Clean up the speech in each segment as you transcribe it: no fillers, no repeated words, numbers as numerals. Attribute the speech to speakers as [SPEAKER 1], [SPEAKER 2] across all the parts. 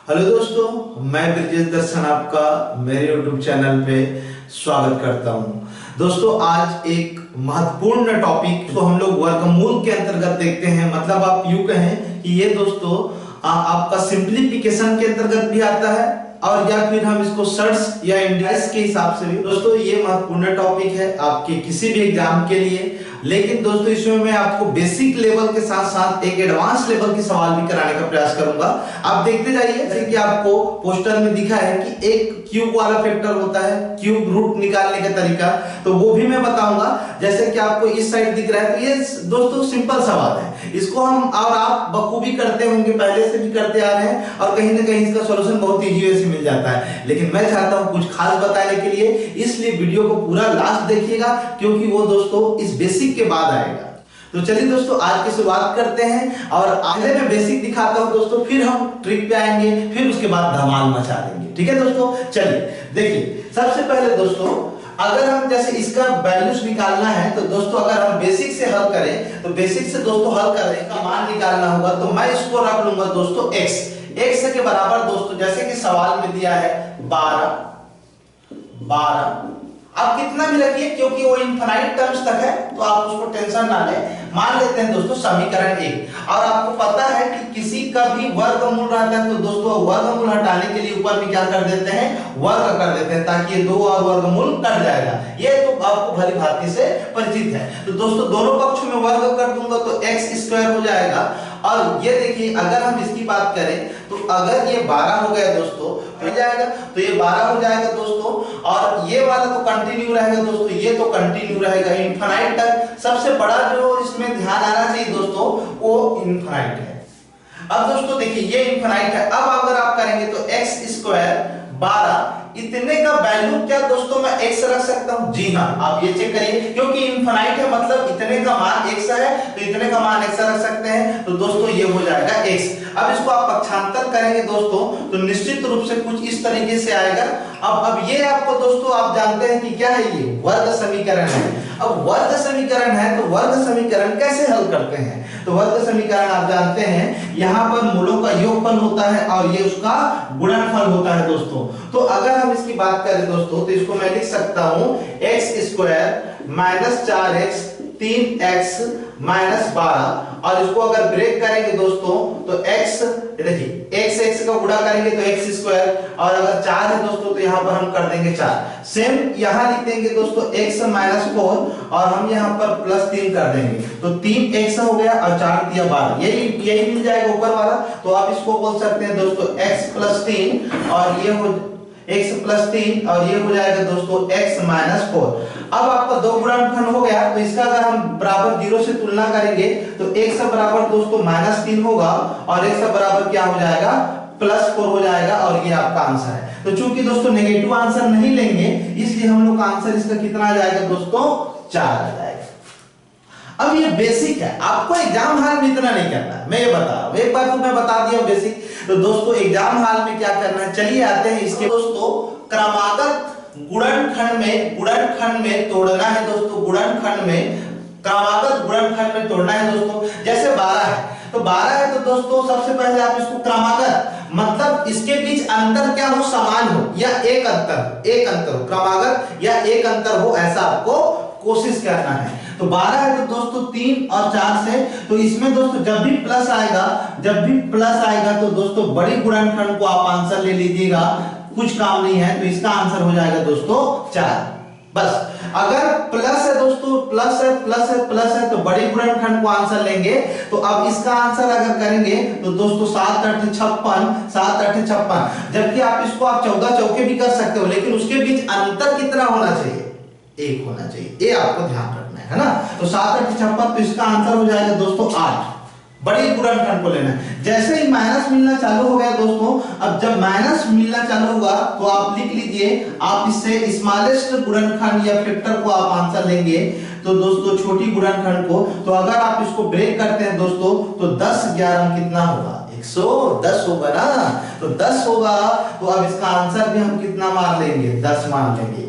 [SPEAKER 1] Hello दोस्तों, मैं ब्रिजेश दर्शन आपका मेरे YouTube चैनल पे स्वागत करता हूं। दोस्तों, आज एक महत्वपूर्ण टॉपिक को हम लोग वर्गमूल के अंतर्गत देखते हैं। मतलब आप यूं कहें कि ये दोस्तों आपका सिंप्लीफिकेशन के अंतर्गत भी आता है और या फिर हम इसको सर्ट्स या इंडेक्स के हिसाब से भी। दोस्तों, ये महत्वपूर्ण टॉपिक है आपके किसी भी एग्जाम के लिए। लेकिन दोस्तों, इसमें मैं आपको बेसिक लेवल के साथ साथ एक एडवांस लेवल के सवाल भी कराने का प्रयास करूंगा। आप देखते जाइए, जैसे कि आपको पोस्टर में दिखा है कि एक क्यूब वाला फैक्टर होता है, क्यूब रूट निकालने का तरीका, तो वो भी मैं बताऊंगा। जैसे कि आपको इस साइड दिख रहा है, तो ये दोस्तों सिंपल सवाल है। इसको हम और आप बखूबी करते होंगे, पहले से भी करते आ रहे हैं और कहीं ना कहीं इसका सॉल्यूशन बहुत इजी वे से मिल जाता है। लेकिन मैं चाहता हूं कुछ खास बताने के लिए, इसलिए वीडियो को पूरा लास्ट देखिएगा, क्योंकि वो दोस्तों इस बेसिक के बाद आएगा। तो चलिए दोस्तों, आज की शुरुआत करते हैं और पहले मैं बेसिक दिखाता हूं दोस्तों, फिर हम ट्रिक पे आएंगे, फिर उसके बाद धमाल मचा देंगे। ठीक है दोस्तों, चलिए देखिए। सबसे पहले दोस्तों, अगर हम जैसे इसका वैल्यूज निकालना है, तो दोस्तों अगर हम बेसिक से हल करें, तो बेसिक से दोस्तों हल करें का मान निकालना होगा, तो मैं इसको रख लूंगा दोस्तों x के बराबर। दोस्तों जैसे कि सवाल में दिया है 12 आप कितना भी रखिए, क्योंकि वो इनफाइनाइट टर्म्स तक है, तो आप उसको टेंशन ना लें। मान लेते हैं दोस्तों समीकरण 1। और आपको पता है कि किसी का भी वर्गमूल रहता है, तो दोस्तों वर्गमूल हटाने के लिए ऊपर में क्या कर देते हैं, वर्ग कर देते हैं, ताकि ये दो और वर्गमूल कट जाएगा। ये तो आपको भली भांति से परिचित है। तो दोस्तों दोनों पक्षों में वर्ग कर दूंगा तो x² हो जाएगा। और ये देखिए, अगर हम इसकी बात करें, तो अगर ये 12 हो गया दोस्तों, हो जाएगा, तो ये 12 हो जाएगा दोस्तों। और ये वाला तो कंटिन्यू रहेगा दोस्तों, ये तो कंटिन्यू रहेगा इनफाइनाइट तक। सबसे बड़ा जो इसमें ध्यान आना चाहिए दोस्तों, वो इनफाइनाइट है। अब दोस्तों देखिए, ये इनफाइनाइट है। अब अगर आप करेंगे तो x² 12 इतने का वैल्यू क्या दोस्तों मैं x रख सकता हूं? जी हां, आप ये चेक करिए, क्योंकि इनफाइनाइट है, मतलब इतने का मान x है, तो इतने का मान x रख सकते हैं। तो दोस्तों ये हो जाएगा x। अब इसको आप पक्षांतर करेंगे दोस्तों, तो निश्चित रूप से कुछ इस तरीके से आएगा। अब ये आपको दोस्तों, आप जानते हैं कि क्या है, ये वर्ग समीकरण है। अब वर्ग समीकरण है, तो वर्ग समीकरण कैसे हल करते हैं? तो वर्ग समीकरण आप जानते हैं, यहां पर मूलों का योगफल होता है और ये उसका गुणनफल होता है दोस्तों। तो अगर हम इसकी बात करें दोस्तों, तो इसको मैं लिख सकता हूं x² - 4x 3x - 12। और इसको अगर ब्रेक करेंगे दोस्तों, तो x देखिए x का गुणा करेंगे तो x², और अगर 4 है दोस्तों तो यहां पर हम कर देंगे 4। सेम यहां लिख देंगे दोस्तों x - 4 और हम यहां पर +3 कर देंगे, तो 3x हो गया और 4 दिया 12। यही मिल जाएगा ऊपर वाला। तो आप इसको बोल सकते हैं दोस्तों x + 3 और ये हो x + 3 और ये हो जाएगा दोस्तों x - 4। अब आपका दो गुणनफल हो गया, तो इसका अगर हम बराबर 0 से तुलना करेंगे, तो x बराबर दोस्तों -3 होगा और x बराबर क्या हो जाएगा, +4 हो जाएगा। और ये आपका आंसर है। तो चूंकि दोस्तों नेगेटिव आंसर नहीं लेंगे, इसलिए हम लोग का आंसर इसका कितना आ जाएगा दोस्तों, 4 आ जाएगा। अब ये बेसिक है, आपको एग्जाम हॉल में इतना नहीं करना है, मैं ये बता रहा हूं। एक बार तो मैं बता दिया बेसिक। तो दोस्तों एग्जाम हॉल में क्या करना है, चलिए आते हैं इसके। दोस्तों क्रमागत गुणनखंड में तोड़ना है दोस्तों, क्रमागत गुणनखंड में तोड़ना है दोस्तों। जैसे 12 है, तो 12 है, तो दोस्तों सबसे पहले आप इसको क्रमागत, मतलब इसके बीच अंतर क्या हो, समान हो या एक अंतर हो, क्रमागत या एक अंतर हो, ऐसा आपको कोशिश करना है। तो 12 है, तो दोस्तों 3 और 4 से, तो इसमें दोस्तों जब भी प्लस आएगा तो दोस्तों बड़ी गुणनखंड को आप आंसर ले लीजिएगा, कुछ काम नहीं है। तो इसका आंसर हो जाएगा दोस्तों 4 बस। अगर प्लस है दोस्तों, प्लस है, तो बड़ी गुणनखंड को आंसर लेंगे। तो अब इसका आंसर अगर करेंगे तो दोस्तों 7 × 8 = 56। जबकि आप इसको 14 चौके भी कर सकते हो, लेकिन उसके बीच अंतर कितना होना चाहिए, 1 होना चाहिए। ये आपको ध्यान रखना है ना। तो 7 × 8 = 56, तो इसका आंसर हो जाएगा दोस्तों 8। बड़ी गुणनखंड को लेना है। जैसे ही माइनस मिलना चालू हो गया दोस्तों, अब जब माइनस मिलना चालू होगा तो आप लिख लीजिए, आप इससे स्मॉलेस्ट गुणनखंड या फैक्टर को आप आंसर लेंगे, तो दोस्तों छोटी गुणनखंड को। तो अगर आप इसको ब्रेक करते हैं दोस्तों, तो 10 11 कितना होगा, 110 होगा ना। तो 10 होगा, तो अब इसका आंसर भी हम कितना मान लेंगे, 10 मान लेंगे।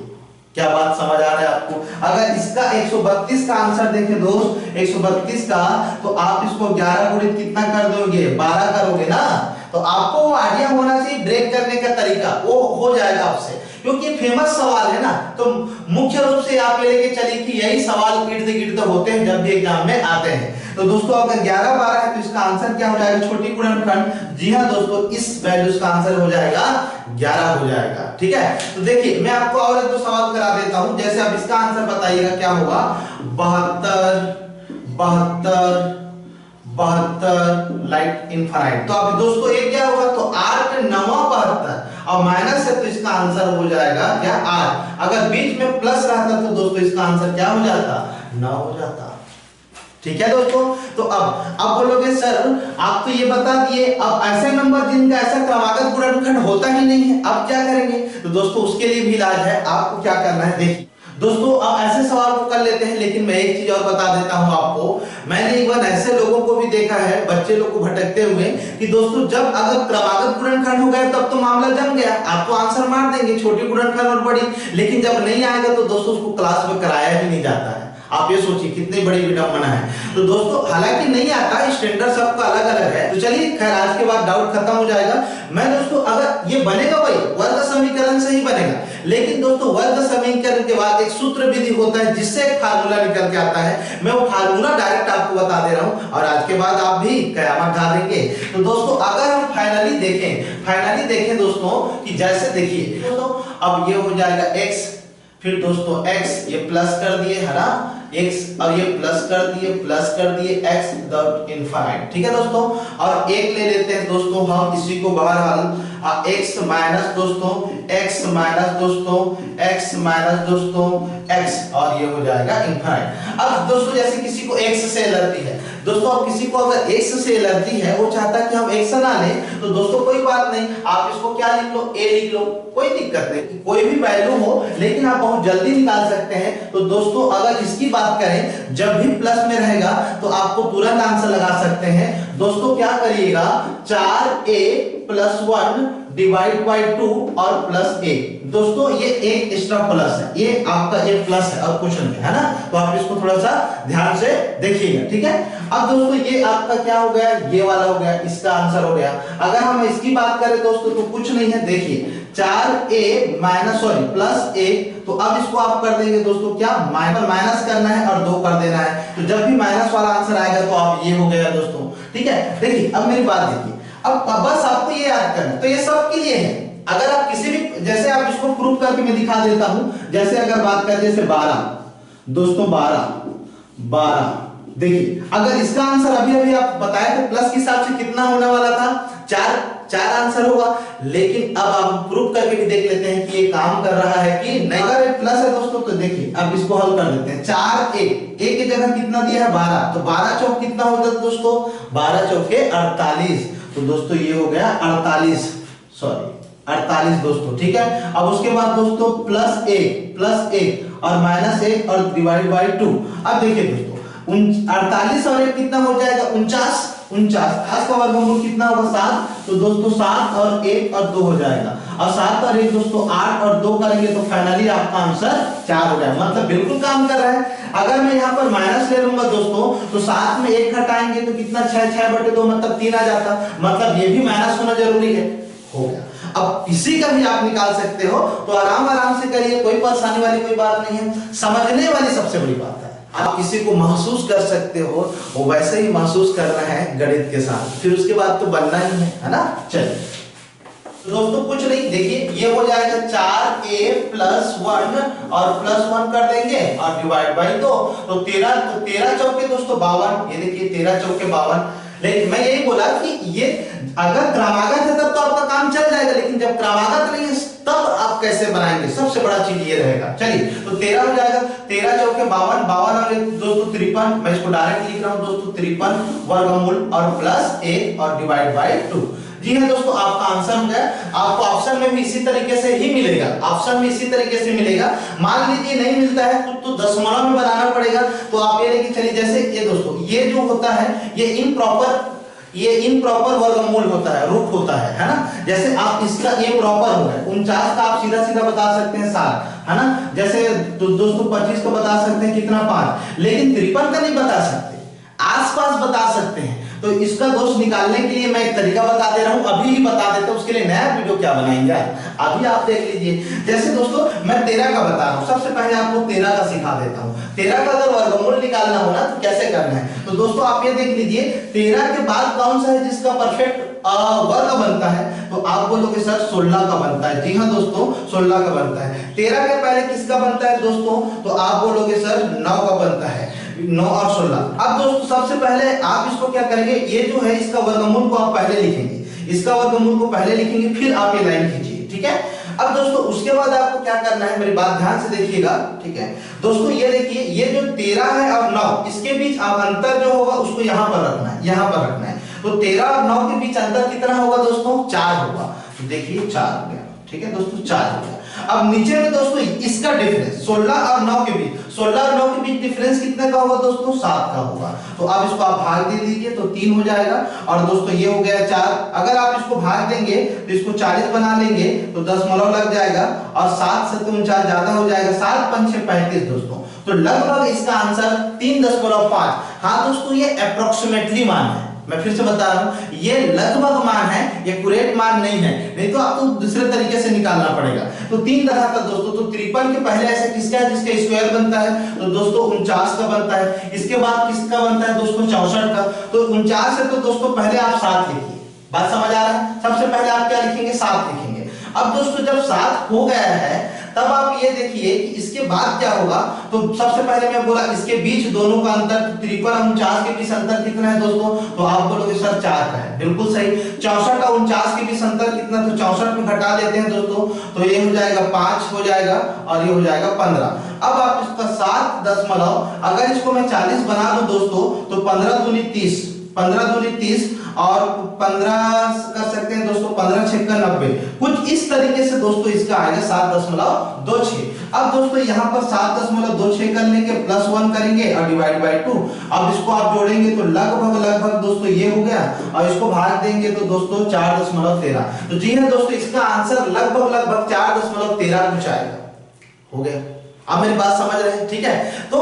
[SPEAKER 1] क्या बात समझ आ रहा है आपको? अगर इसका 132 का आंसर देखें दोस्त, 132 का, तो आप इसको 11 गुणित कितना कर दोगे, 12 करोगे ना। तो आपको वो आइडिया होना चाहिए ब्रेक करने का तरीका, वो हो जाएगा आपसे, क्योंकि फेमस सवाल है ना। तो मुख्य रूप से आप ये लेके चलिए कि यही सवाल इर्द गिर्द होते हैं जब भी एग्जाम में आते हैं। तो दोस्तों अगर 11 12 है तो इसका आंसर क्या हो जाएगा, छोटी गुणनखंड। जी हाँ दोस्तों, इस वैल्यूज का आंसर हो जाएगा 11 हो जाएगा। ठीक है, तो देखिए मैं आपको और एक दो सवाल करा देता हूं। जैसे अब इसका आंसर बताइएगा क्या होगा, 72 72 72 लाइट इनफाइनाइट। तो अब दोस्तों ये क्या होगा, तो 8 9 72 और माइनस है तो इसका आंसर हो जाएगा क्या 8। अगर बीच में प्लस रहता तो दोस्तों इसका आंसर क्या हो जाता, 9 हो जाता। ठीक है दोस्तों, तो अब बोलोगे सर आप तो ये बता दिए, अब ऐसे नंबर जिनका ऐसा क्रमागत गुणनखंड होता ही नहीं है, अब क्या करेंगे। तो दोस्तों उसके लिए भी इलाज है, आपको क्या करना है देखिए दोस्तों, अब ऐसे सवाल को कर लेते हैं। लेकिन मैं एक चीज और बता देता हूं आपको, मैंने एक बार ऐसे लोगों को भी देखा है, बच्चे लोग को भटकते हुए, कि दोस्तों जब अगर क्रमागत गुणनखंड हो गया तब तो मामला जम गया, आप तो आंसर मार देंगे छोटी गुणनखंड और बड़ी, लेकिन जब नहीं आएगा तो दोस्तों उसको क्लास में कराया भी नहीं जाता है। आप ये सोचिए कितनी बड़ी विडंबना है। तो दोस्तों हालांकि नहीं आता, स्टैंडर्ड सबका अलग अलग है। तो चलिए खैर आज के बाद डाउट खत्म हो जाएगा। मैं दोस्तों अगर ये बनेगा वही वर्ग समीकरण से ही बनेगा, लेकिन दोस्तों वर्ग समीकरण के बाद एक सूत्र विधि होता है जिससे एक फार्मूला निकल के आता है। मैं वो फार्मूला डायरेक्ट आपको बता दे रहा हूं और आज के बाद आप भी कयामत ढा देंगे। तो दोस्तों अगर हम फाइनली देखें दोस्तों कि जैसे देखिए दोस्तों, अब ये हो जाएगा x, फिर दोस्तों x ये प्लस कर दिए है ना, x और ये प्लस कर दिए x डॉट इनफाइनाइट। ठीक है दोस्तों, और एक ले लेते हैं दोस्तों हम इसी को बहरहाल x माइनस दोस्तों x और ये हो जाएगा इनफाइनाइट। अब दोस्तों जैसे किसी को x से एलर्जी है दोस्तों, अब किसी को अगर x से एलर्जी है, वो चाहता है कि हम x ना लें, तो दोस्तों कोई बात नहीं, आप इसको क्या लिख लो, a लिख लो, कोई दिक्कत नहीं, कोई भी वैल्यू हो, लेकिन आप बहुत जल्दी निकाल सकते हैं। तो दोस्तों अगर इसकी बात करें, जब भी प्लस में रहेगा तो आपको तुरंत आंसर लगा सकते हैं। दोस्तों क्या करिएगा, 4a + 1 डिवाइड बाय 2 और प्लस a। दोस्तों ये एक एक्स्ट्रा प्लस है, ये आपका एक प्लस है और क्वेश्चन में है ना, तो आप इसको थोड़ा सा ध्यान से देखिएगा। ठीक है, अब दोस्तों ये आपका क्या हो गया, ये वाला हो गया, इसका आंसर हो गया। अगर हम इसकी बात करें दोस्तों तो कुछ नहीं है, देखिए 4a माइनस प्लस a, तो अब इसको आप कर देंगे दोस्तों क्या, माइनस करना है और 2 कर देना है। तो जब भी माइनस वाला आंसर आएगा तो आप ये हो गया दोस्तों। ठीक है, देखिए अब मेरी बात देखिए, अब बस आपको ये याद करना है, तो ये सब के लिए है। अगर आप किसी भी, जैसे आप इसको प्रूव करके मैं दिखा देता हूं, जैसे अगर बात करें जैसे 12 दोस्तों 12 देखिए, अगर इसका आंसर अभी आप बताए थे प्लस के हिसाब से कितना होने वाला था, 4 आंसर होगा। लेकिन अब आप प्रूव करके भी देख लेते हैं कि ये काम कर रहा है कि नहीं। अगर ये प्लस है दोस्तों तो देखिए अब इसको हल कर देते हैं। 4a की जगह कितना दिया है 12, तो 12 चौक कितना होता है दोस्तों, 12 चौके 48। तो दोस्तों ये हो गया 48 दोस्तों। ठीक है, अब उसके बाद दोस्तों प्लस 1 और माइनस 1 और डिवाइड बाय 2। अब देखिए दोस्तों 48 और 1 कितना हो जाएगा, 49 का वर्गमूल कितना होगा 7। तो दोस्तों 7 और 1 और 2 हो जाएगा, और 7 और 1 दोस्तों 8 और 2 करेंगे तो फाइनली आपका आंसर 4 हो जाएगा। मतलब बिल्कुल काम कर रहा है। अगर मैं यहाँ पर माइनस ले लूंगा दोस्तों, तो 7 में 1 घटाएंगे तो कितना 6/2 मतलब 3 आ जाता, मतलब ये भी माइनस होना जरूरी है, हो गया। अब किसी का भी आप निकाल सकते हो, तो आराम से करिए, कोई परेशानी वाली कोई बात नहीं है, समझने वाली सबसे बड़ी बात है। आप किसी को महसूस कर सकते हो, वो वैसे ही महसूस करना है गणित के साथ, फिर उसके बाद तो बनना ही है ना। चलिए तो दोस्तों कुछ नहीं, देखिए ये हो जाएगा 4a + 1 और +1 कर देंगे और डिवाइड बाय 2, तो 13 चौके दोस्तों 52। ये देखिए 13 चौके 52। लेकिन मैं यही बोला कि ये अगर क्रमागत है तब तो आपका काम चल जाएगा, लेकिन जब क्रमागत नहीं है तब आप कैसे बनाएंगे, सबसे बड़ा चीज ये रहेगा। चलिए तो 13 हो जाएगा, 13 चौके 52 और दोस्तों 53। मैं इसको डायरेक्ट लिख रहा हूं दोस्तों, 53 वर्गमूल और प्लस 1 और डिवाइड बाय 2। जी हाँ दोस्तों, आपका आंसर हो गया। आपको ऑप्शन में भी इसी तरीके से ही मिलेगा, ऑप्शन में इसी तरीके से मिलेगा। मान लीजिए नहीं मिलता है तो दशमलव में बनाना पड़ेगा। तो आप ये लेके चलिए, जैसे ये दोस्तों ये जो होता है ये इम्प्रॉपर वर्गमूल होता है, रूट होता है ना। जैसे आप इसका ये प्रॉपर हो गया 49 का आप सीधा बता सकते हैं 7, है ना। जैसे दोस्तों 25 को बता सकते हैं कितना 5, लेकिन 53 का नहीं बता सकते, आसपास बता सकते हैं। तो इसका दोस्त निकालने के लिए मैं एक तरीका बता दे रहा हूं, अभी ही बता देता हूं, उसके लिए नया वीडियो क्या बनाएंगे अभी आप देख लीजिए। जैसे दोस्तों मैं 13 का बता रहा हूं, सबसे पहले आपको 13 का सिखा देता हूं। 13 का अगर वर्गमूल निकालना हो ना तो कैसे करना है, तो दोस्तों आप ये देख लीजिए 13 के बाद कौन सा है जिसका परफेक्ट वर्ग बनता है, तो आप बोलोगे सर 16 का बनता है। जी हाँ दोस्तों 16 का बनता है। 13 के पहले किसका बनता है दोस्तों, तो आप बोलोगे सर 9 का बनता है। 9 और 16। अब दोस्तों सबसे पहले आप इसको क्या करेंगे, ये जो है इसका वर्गमूल को आप पहले लिखेंगे, इसका वर्गमूल को पहले लिखेंगे, फिर आप ये लाइन खींचिए, ठीक है। अब दोस्तों उसके बाद आपको क्या करना है, मेरी बात ध्यान से देखिएगा, ठीक है दोस्तों। ये देखिए ये जो 13 है और 9 इसके बीच अब अंतर जो होगा उसको यहाँ पर रखना है, यहाँ पर रखना है। तो 13 और 9 के बीच अंतर कितना होगा दोस्तों, 4 होगा। तो देखिए 4 हो गया, ठीक है दोस्तों 4 हो गया। अब नीचे में दोस्तों इसका डिफरेंस 16 और 9 के बीच, 16 और 9 के बीच डिफरेंस कितने का होगा दोस्तों, 7 का होगा। तो अब इसको आप भाग दे दीजिए तो 3 हो जाएगा। और दोस्तों ये हो गया 4। अगर आप इसको भाग देंगे तो इसको 40 बना लेंगे तो दशमलव लग जाएगा और 7 से 49 ज्यादा हो जाएगा, 7 5 6 35 दोस्तों। तो लगभग इसका आंसर 3.5। हाँ दोस्तों ये अप्रोक्सीमेटली मान है, मैं फिर से बता रहा हूं ये लगभग मान है, एक्यूरेट मान नहीं है, नहीं तो आपको दूसरे तरीके से निकालना पड़ेगा। तो 3 तरह का दोस्तों, तो 53 के पहले ऐसे किसका है जिसका स्क्वायर बनता है, तो दोस्तों 49 का बनता है। इसके बाद किसका बनता है दोस्तों, 64 का। तो 49 से तो दोस्तों पहले आप 7 लिखिए, बात समझ आ रहा है। सबसे पहले आप क्या लिखेंगे, 7 लिखेंगे। अब दोस्तों जब 7 हो गया है तब आप ये देखिए कि इसके बाद क्या होगा। तो सबसे पहले मैं बोला इसके बीच दोनों का अंतर 53 और 49 के बीच अंतर कितना है दोस्तों, तो आप बोलोगे सर 4 का है, बिल्कुल सही। 64 और 49 के बीच अंतर कितना, तो 64 में घटा देते हैं दोस्तों, तो ये हो जाएगा 5 हो जाएगा और ये हो जाएगा 15। अब आप इसका 7 दशमलव, अगर इसको मैं 40 बना दूं दोस्तों तो 15 दूनी 30, 15 दूनी 30 और 15 कर सकते हैं दोस्तों, 15 6 का 90। कुछ इस तरीके से दोस्तों इसका आएगा 7.26। अब दोस्तों यहाँ पर 7.26 कर लेंगे, +1 करेंगे और डिवाइड बाय 2। अब इसको आप जोड़ेंगे तो लगभग दोस्तों ये हो गया और इसको भाग देंगे तो दोस्तों 4.13। तो जी हाँ दोस्तों इसका आंसर लगभग 4.13 कुछ आएगा, हो गया। आप मेरी बात समझ रहे हैं, ठीक है। तो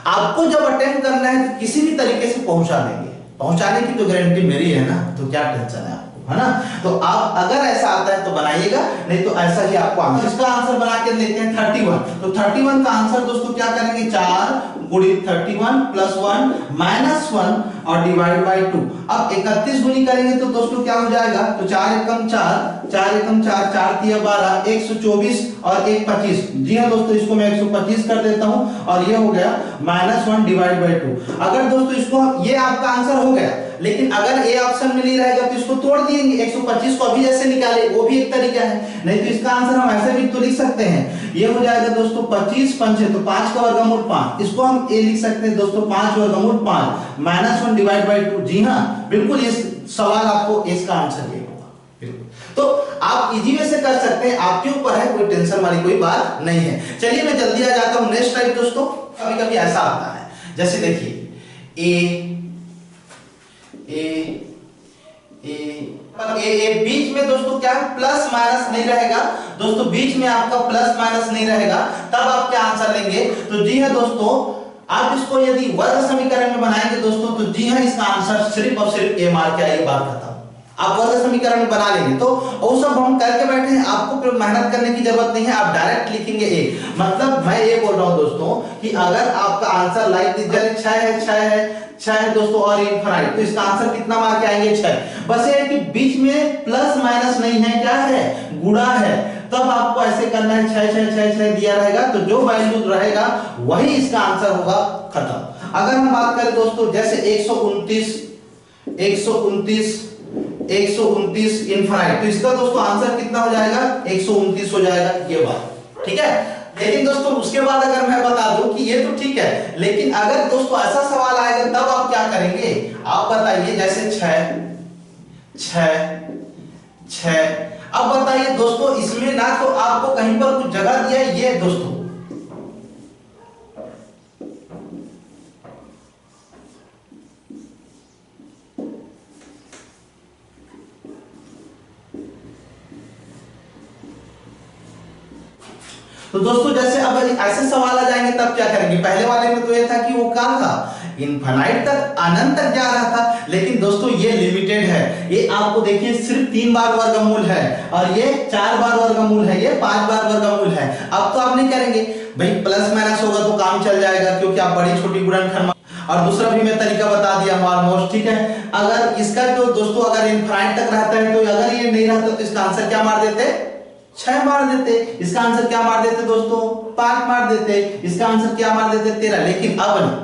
[SPEAKER 1] आपको जब अटेम्प्ट करना है तो किसी भी तरीके से पहुंचा देंगे, पहुंचाने की तो गारंटी मेरी है ना, तो क्या टेंशन है आपको, है ना। तो आप अगर ऐसा आता है तो बनाइएगा, नहीं तो ऐसा ही आपको आंसर। इसका आंसर बना के लेते हैं 31। तो 31 का आंसर दोस्तों क्या करेंगे, 4 गुणित 31 +1 -1 और डिवाइड बाय 2। अब 31 गुनी करेंगे तो दोस्तों क्या हो जाएगा, तो 4 एकम 4, 4 एकम 4, 4 तिया 12, 124 और 1 25। जी हाँ दोस्तों इसको मैं 125 कर देता हूं और ये हो गया -1 डिवाइड बाय 2। अगर दोस्तों इसको, ये आपका आंसर हो गया, लेकिन अगर ए ऑप्शन में नहीं रहेगा तो इसको तोड़ दिएंगे। 125 को अभी जैसे निकाले वो भी एक तरीका है, नहीं तो इसका आंसर हम ऐसे भी तो लिख सकते हैं। ये हो जाएगा दोस्तों 25 5 तो 5 का वर्गमूल 5, इसको हम ए लिख सकते हैं दोस्तों 5 वर्गमूल 5 -1 डिवाइड बाय 2। जी हाँ बिल्कुल, इस सवाल आपको इसका आंसर ये होगा, बिल्कुल। तो आप इजी वे से कर सकते हैं, आपके ऊपर है, कोई टेंशन वाली कोई बात नहीं है। चलिए मैं जल्दी आ जाता हूं नेक्स्ट टाइप दोस्तों। कभी कभी ऐसा आता है, जैसे देखिए ए बीच में दोस्तों क्या है, प्लस माइनस नहीं रहेगा दोस्तों, बीच में आपका प्लस माइनस नहीं रहेगा, तब आप क्या आंसर लेंगे, तो जी हाँ दोस्तों आप इसको यदि वर्ग समीकरण में बनाएंगे दोस्तों तो जी हाँ इसका आंसर सिर्फ और सिर्फ ए मार के आइए, बात खत्म। आप वर्ग समीकरण में बना लेंगे तो वो सब हम करके बैठे हैं, आपको फिर मेहनत करने की जरूरत नहीं है, आप डायरेक्ट लिखेंगे ए। मतलब मैं ये बोल रहा हूं दोस्तों कि अगर आपका आंसर लाइक 6 है दोस्तों और इनफाइनाइट, तो इसका आंसर कितना मार के आएंगे, 6। बस ये है कि बीच में प्लस माइनस नहीं है, क्या है, गुणा है, तब आपको ऐसे करना है, 6 दिया रहेगा तो जो वैल्यू रहेगा वही इसका आंसर होगा, खत्म। अगर हम बात करें दोस्तों जैसे 129 इनफाइनाइट, तो इसका दोस्तों आंसर कितना हो जाएगा, 129 हो जाएगा, ये बात ठीक है। लेकिन दोस्तों उसके बाद अगर मैं बता दूं कि ये तो ठीक है, लेकिन अगर दोस्तों ऐसा सवाल आएगा तब आप क्या करेंगे, आप बताइए। जैसे 6 अब बताइए दोस्तों, इसमें ना तो आपको कहीं पर कुछ जगह दिया है, ये दोस्तों तो दोस्तों जैसे अब ऐसे सवाल आ जाएंगे तब क्या करेंगे। पहले वाले में तो ये था कि वो कहां था, इनफाइनाइट तक, अनंत तक जा रहा था, लेकिन दोस्तों ये लिमिटेड है। ये आपको देखिए सिर्फ 3 बार वर्गमूल है और ये 4 बार वर्गमूल है, ये 5 बार वर्गमूल है। अब तो आप नहीं करेंगे भाई, प्लस माइनस होगा तो काम चल जाएगा, क्योंकि आप बड़ी छोटी गुणनखंड। और दूसरा भी मैं तरीका बता दिया ऑलमोस्ट, ठीक है। अगर इसका जो दोस्तों अगर इनफाइनाइट तक रहता है, तो अगर ये नहीं रहता तो इसका आंसर क्या मार देते, 6 मार देते। इसका आंसर क्या मार देते दोस्तों, 5 मार देते। इसका आंसर क्या मार देते, 13। लेकिन अब नहीं,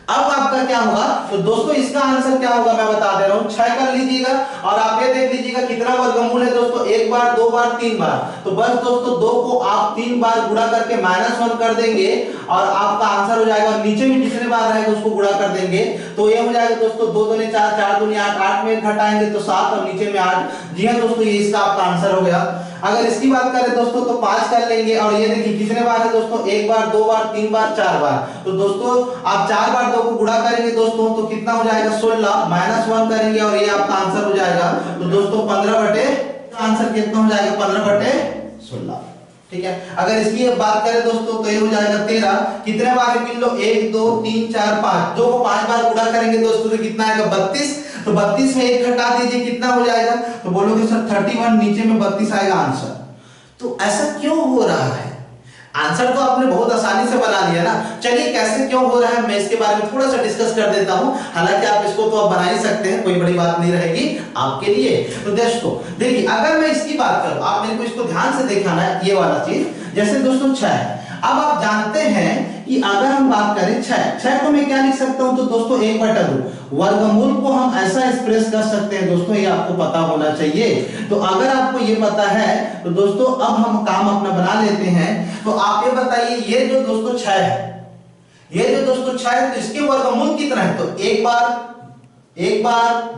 [SPEAKER 1] अब आपका क्या होगा, तो दोस्तों इसका आंसर क्या होगा मैं बता दे रहा हूं, 6 कर लीजिएगा और आप ये देख लीजिएगा कितना वर्गमूल है दोस्तों, 1 बार, 2 बार, 3 बार। तो बस दोस्तों 2 को आप 3 बार गुणा करके -1 कर देंगे और आपका आंसर हो जाएगा। नीचे भी जितने बार रहेगा उसको गुणा कर देंगे तो ये हो जाएगा दोस्तों 2 दूनी 4, 4 दूनी 8, 8 में घटाएंगे तो 7 और नीचे में 8। जी हां दोस्तों, ये इसका आपका आंसर हो गया। अगर इसकी बात करें दोस्तों तो 5 कर लेंगे और ये देखिए कितने बार है दोस्तों, 1 बार, 2 बार, 3 बार, 4 बार। तो दोस्तों आप 4 बार 2 को गुणा करेंगे दोस्तों तो कितना हो जाएगा, 16 -1 करेंगे और ये आपका आंसर हो जाएगा। तो दोस्तों 15 बटे, आंसर कितना हो जाएगा, 15 बटे 16, ठीक है। अगर इसकी बात करें दोस्तों तो ये हो जाएगा 13। कितने बार गिन लो, 1 2 3 4 5, 2 को 5 बार गुणा करेंगे दोस्तों तो कितना आएगा, 32। तो 32 में 1 घटा दीजिए, कितना हो जाएगा, तो बोलोगे सर 31, नीचे में 32 आएगा आंसर। तो ऐसा क्यों हो रहा है, आंसर तो आपने बहुत आसानी से बना लिया ना। चलिए कैसे क्यों हो रहा है मैं इसके बारे में थोड़ा सा डिस्कस कर देता हूं। हालांकि आप इसको तो आप बना ही सकते हैं, कोई बड़ी बात नहीं रहेगी आपके लिए। तो दोस्तों देखिए, अगर मैं इसकी बात करूं, आप मेरे को इसको ध्यान से दिखाना है, ये वाला चीज। जैसे दोस्तों 6, अब आप जानते हैं कि अगर हम बात करें 6 को मैं क्या लिख सकता हूं, तो दोस्तों 1/2 वर्गमूल को हम ऐसा एक्सप्रेस कर सकते हैं दोस्तों, ये आपको पता होना चाहिए। तो अगर आपको ये पता है तो दोस्तों अब हम काम अपना बना लेते हैं। तो आप ये बताइए, ये जो दोस्तों 6 है, ये जो दोस्तों 6 है, तो इसके वर्गमूल कितना है, तो 1 बार,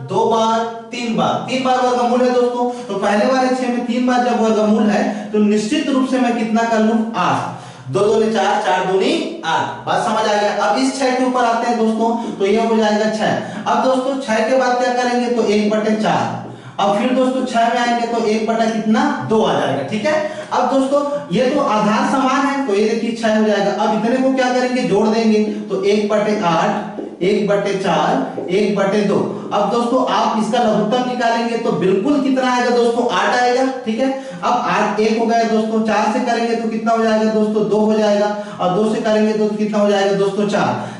[SPEAKER 1] 2 बार, 3 बार, 3 बार वर्गमूल है दोस्तों। तो पहले वाले 6 में 3 बार जब वर्गमूल है तो निश्चित रूप से मैं कितना कर लूं, 8। 2 दूनी 4, 4 दूनी 8, बात समझ आ गया। अब इस 6 के ऊपर आते हैं दोस्तों, तो ये हो जाएगा 6। अब दोस्तों 6 के बाद क्या करेंगे, तो 1/4। अब फिर दोस्तों 6 में आएंगे तो 1/2 आ जाएगा, ठीक है। अब दोस्तों ये तो आधार समान है, तो ये देखिए 6 हो जाएगा। अब इतने को क्या करेंगे, जोड़ देंगे, तो 1/8, 1/4, 1/2। अब दोस्तों आप इसका लघुत्तम निकालेंगे तो बिल्कुल कितना आएगा दोस्तों, 8 आएगा, ठीक है। अब 8 1 हो गया दोस्तों, 4 से करेंगे तो कितना हो जाएगा दोस्तों, 2 हो जाएगा, और 2 से करेंगे तो कितना हो जाएगा दोस्तों,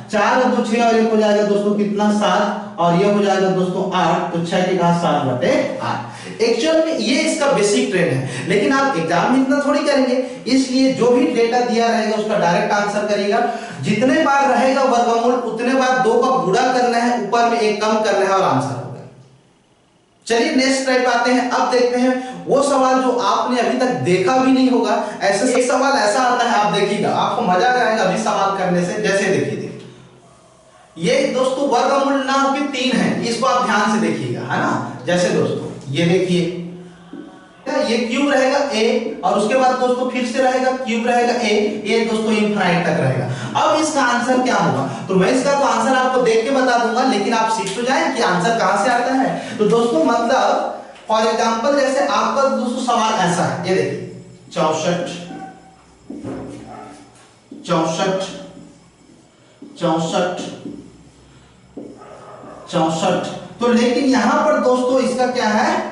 [SPEAKER 1] 4 और 2 6 और 1 हो जाएगा दोस्तों कितना, 7, और ये हो जाएगा दोस्तों 8। तो 6 की घात 7/8। एक्चुअल में ये इसका बेसिक ट्रेंड है, लेकिन आप एग्जाम में इतना थोड़ी करेंगे, इसलिए जो भी डेटा दिया रहेगा उसका डायरेक्ट आंसर करिएगा। जितने बार रहेगा वर्गमूल उतने बार 2 का गुणा करना है, ऊपर में 1 कम करना है और आंसर हो गया। चलिए नेक्स्ट टाइप आते हैं। अब देखते हैं वो सवाल जो आपने अभी तक देखा भी नहीं होगा। ऐसे एक सवाल ऐसा आता है, आप देखिएगा, आपको मजा आएगा अभी सवाल करने से। जैसे देखिए, ये दोस्तों वर्गमूल ना होकर 3 है, इसको आप ध्यान से देखिएगा, है ना। जैसे दोस्तों ये देखिए, ये क्यूब रहेगा a, और उसके बाद दोस्तों फिर से रहेगा क्यूब रहेगा a, ये दोस्तों इनफाइनाइट तक रहेगा। अब इसका आंसर क्या होगा, तो मैं इसका तो आंसर आपको देख के बता दूंगा, लेकिन आप सीख तो जाए कि आंसर कहां से आता है। तो दोस्तों मतलब फॉर एग्जांपल जैसे आपका दोस्तों सवाल ऐसा है, ये देखिए 64 64 64 64। तो लेकिन यहां पर दोस्तों इसका क्या है,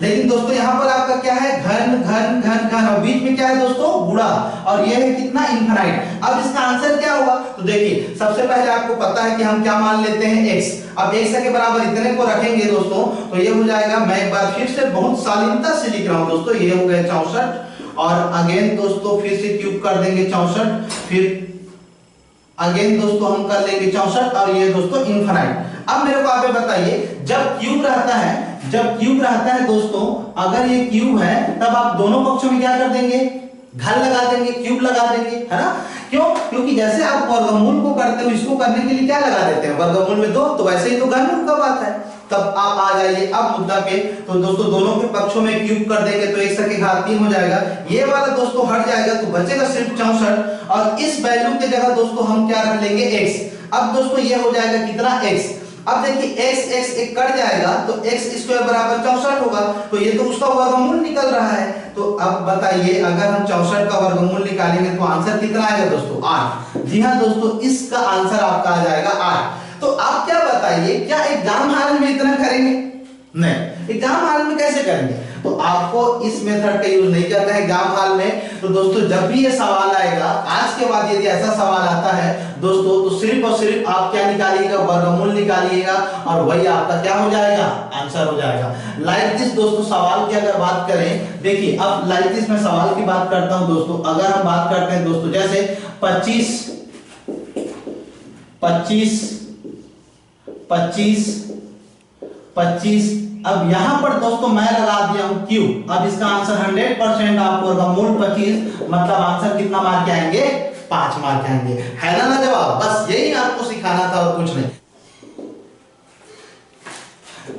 [SPEAKER 1] लेकिन दोस्तों यहां पर आपका क्या है, घन घन घन घन, और बीच में क्या है दोस्तों, गुणा, और ये है कितना, इनफाइनाइट। अब इसका आंसर क्या होगा, तो देखिए सबसे पहले आपको पता है कि हम क्या मान लेते हैं, x। अब x के बराबर इतने को रखेंगे दोस्तों, तो ये हो जाएगा, मैं एक बार फिर से बहुत शालीनता से लिख रहा हूं दोस्तों, ये हो गया 64, और अगेन दोस्तों फिर से क्यूब कर देंगे 64, फिर अगेन दोस्तों हम कर लेंगे 64, और ये दोस्तों इनफाइनाइट। अब मेरे को आप बताइए, जब क्यूब रहता है दोस्तों, अगर ये क्यूब है तब आप दोनों पक्षों में क्या कर देंगे, घन लगा देंगे, क्यूब लगा देंगे, है ना। क्यों, क्योंकि जैसे आप वर्गमूल को करते हो, इसको करने के लिए क्या लगा देते हैं, वर्गमूल में 2, तो वैसे ही तो घनमूल का बात है। तब आप आ जाइए अब मुद्दा पे, तो दोस्तों दोनों के पक्षों में क्यूब कर देंगे तो 1 की घात 3 हो जाएगा, ये वाला दोस्तों हट जाएगा, तो बचेगा सिर्फ 64, और इस वैल्यू की जगह दोस्तों हम क्या रख लेंगे, x। अब दोस्तों ये हो जाएगा कितना, x। अब देखिए x x एक कट जाएगा तो x स्क्वायर बराबर 64 होगा, तो ये तो उसका वर्गमूल निकल रहा है। तो अब बताइए अगर हम 64 का वर्गमूल निकालेंगे तो आंसर कितना आएगा दोस्तों? 8। जी हाँ दोस्तों, इसका आंसर आपका आ जाएगा 8। तो आप क्या बताइए, क्या एग्जाम हॉल में इतना करेंगे? नहीं, एग्जाम हॉल में कैसे करेंगे? तो आपको इस मेथड का यूज नहीं करना है एग्जाम हॉल में। तो दोस्तों जब भी ये सवाल आएगा, आज के बाद यदि ऐसा सवाल आता है दोस्तों, तो सिर्फ और सिर्फ आप क्या निकालिएगा? वर्गमूल निकालिएगा और वही आपका क्या हो जाएगा? आंसर हो जाएगा। लाइक दिस दोस्तों, सवाल की अगर बात करें, देखिए अब लाइक दिस में सवाल की बात करता हूं दोस्तों। अगर हम बात करते हैं दोस्तों, जैसे 25 25 25 25, अब यहां पर दोस्तों मैं लगा दिया हूं Q। अब इसका आंसर 100% आपको वर्गमूल 25 मतलब आंसर कितना मार्क आएंगे? 5 मार्क आएंगे। है ना जवाब? बस यही आपको सिखाना था और कुछ नहीं।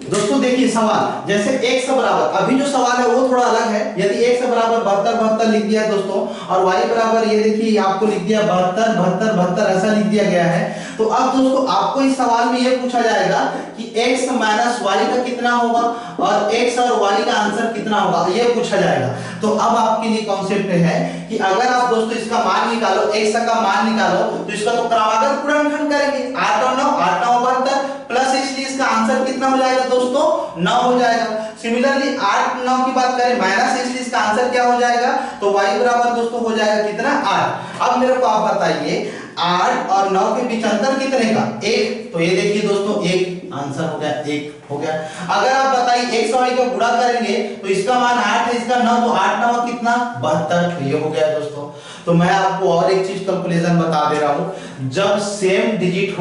[SPEAKER 1] दोस्तों देखिए सवाल, जैसे x बराबर, अभी जो सवाल है वो थोड़ा अलग है। यदि x बराबर 72 लिख दिया है दोस्तों, और y बराबर ये देखिए आपको लिख दिया 72 ऐसा लिख दिया गया है। तो अब दोस्तों आपको इस सवाल में ये पूछा जाएगा कि x माइनस y का कितना होगा और x और y का आंसर कितना होगा, ये पूछा जाएगा। तो अब आपके लिए कॉन्सेप्ट है कि अगर आप दोस्तों इसका मान निकालो, x का मान निकालो, तो इसका तो क्रमागत गुणनखंड करेंगे। 8 और 9, 8 9 72 प्लस, इसलिए इसका आंसर कितना हो जाएगा दोस्तों? 9 हो जाएगा। सिमिलरली 8 9 की बात करें माइनस, इसलिए इसका आंसर क्या हो जाएगा? तो y बराबर दोस्तों हो जाएगा कितना? 8। अब मेरे को आप बताइए 8 और 9 के बीच अंतर कितने का? 1। तो ये देखिए दोस्तों 1 आंसर हो गया, 1 हो गया। अगर आप बताइए x और y का गुणा करेंगे तो इसका मान 8 है, इसका 9, तो 8 9 कितना? 72। तो ये हो गया दोस्तों। तो मैं आपको और एक चीज कैलकुलेशन बता दे रहा हूं, जब सेम डिजिट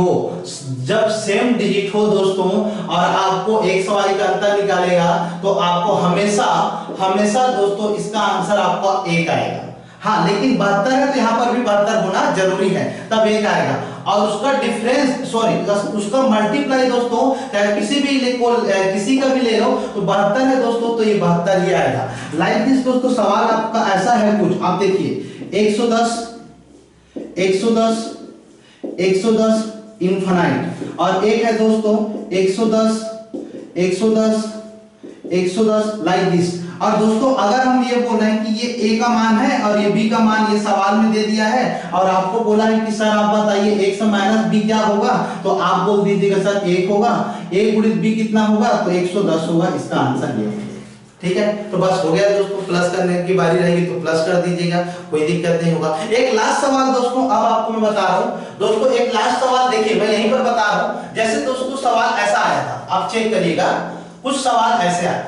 [SPEAKER 1] हो दोस्तों और आपको x और y का अंतर निकालेगा तो आपको हमेशा दोस्तों इसका आंसर आपका 1 आएगा। हाँ, लेकिन 72 है तो यहाँ पर भी 72 होना जरूरी है, तब 1 आएगा। और उसका डिफरेंस उसका मल्टीप्लाई दोस्तों किसी का भी ले लो तो 72 है दोस्तों, तो ये 72 ही आएगा। लाइक दिस दोस्तों, सवाल आपका ऐसा है कुछ, आप देखिए 110 इनफाइनाइट, और एक है दोस्तों 110 लाइक दिस। और दोस्तों अगर हम ये बोल रहे हैं कि ये a का मान है और ये b का मान ये सवाल में दे दिया है, और आपको बोला है कि सर आप बताइए x माइनस b क्या होगा, तो आप बोल दीजिएगा सर 1 होगा, a गुणित b कितना होगा? तो 110 होगा। इसका आंसर ये होगा। ठीक है, तो बस हो गया दोस्तों। प्लस करने की बारी रहेगी तो प्लस कर दीजिएगा, कोई दिक्कत नहीं होगा। एक लास्ट सवाल दोस्तों अब आपको मैं बता रहा हूं दोस्तों, एक लास्ट सवाल देखिए मैं यहीं पर बता रहा हूं। जैसे दोस्तों सवाल ऐसा आया था, आप चेक करिएगा, कुछ सवाल ऐसे आता है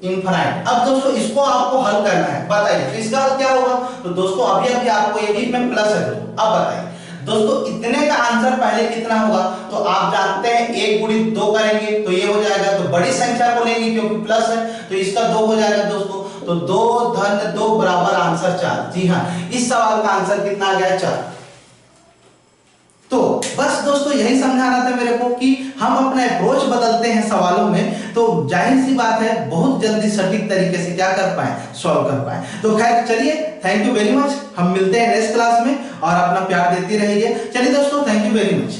[SPEAKER 1] इनफाइनाइट। अब दोस्तों इसको आपको हल करना है, बताइए तो इसका हल क्या होगा? तो दोस्तों अभी आपको ये बीच में प्लस है दोस्तों। अब बताइए दोस्तों इतने का आंसर पहले कितना होगा? तो आप जानते हैं 1 गुणित 2 करेंगे तो ये हो जाएगा, तो बड़ी संख्या को लेंगे क्योंकि प्लस है तो इसका 2 हो जाएगा दोस्तों। तो 2 धन 2 बराबर आंसर 4। जी हाँ, इस सवाल का आंसर कितना आ गया? 4। तो बस दोस्तों यही समझाना था मेरे को कि हम अपना अप्रोच बदलते हैं सवालों में तो जाहिर सी बात है बहुत जल्दी सटीक तरीके से क्या कर पाए? सॉल्व कर पाए। तो खैर चलिए, थैंक यू वेरी मच। हम मिलते हैं नेक्स्ट क्लास में और अपना प्यार देते रहिए। चलिए दोस्तों, थैंक यू वेरी मच।